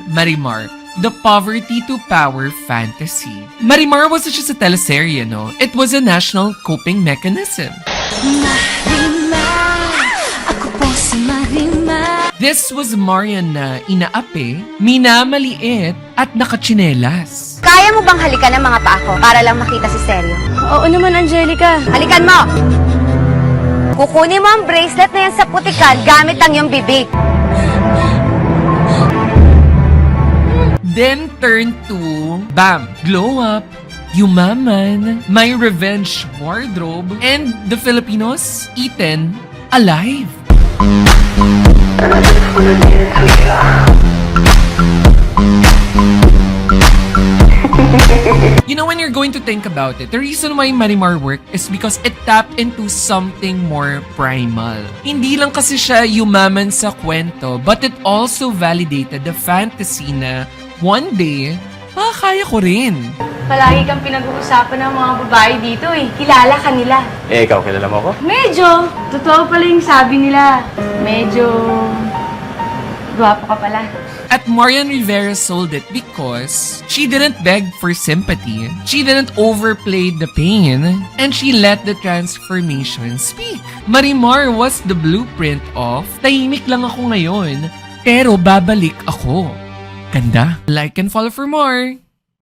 Marimar, the poverty to power fantasy. Marimar wasn't just a teleserye, no? It was a national coping mechanism. Marimar, ako po si Marimar. This was Marian na inaapi, minamaliit, at nakatsinelas. Kaya mo bang halikan ng mga paa ko para lang makita si Seryo? Oo naman, Angelica. Halikan mo! Kukunin mo ang bracelet na yan sa putikan gamit ang iyong bibig. Then turn to, bam, glow up, yumaman, my revenge wardrobe, and the Filipinos eaten alive. You know, when you're going to think about it, the reason why Marimar worked is because it tapped into something more primal. Hindi lang kasi siya yumaman sa kwento, but it also validated the fantasy na one day, kaya ko rin. Palagi kang pinag-uusapan ng mga babae dito eh. Kilala ka nila. Eh, ikaw, kilala mo ako? Medyo. Totoo pala yung sabi nila. Medyo... gwapo ka pala. At Marian Rivera sold it because she didn't beg for sympathy, she didn't overplay the pain, and she let the transformation speak. Marimar was the blueprint of, tahimik lang ako ngayon, pero babalik ako. Ganda. Like and follow for more.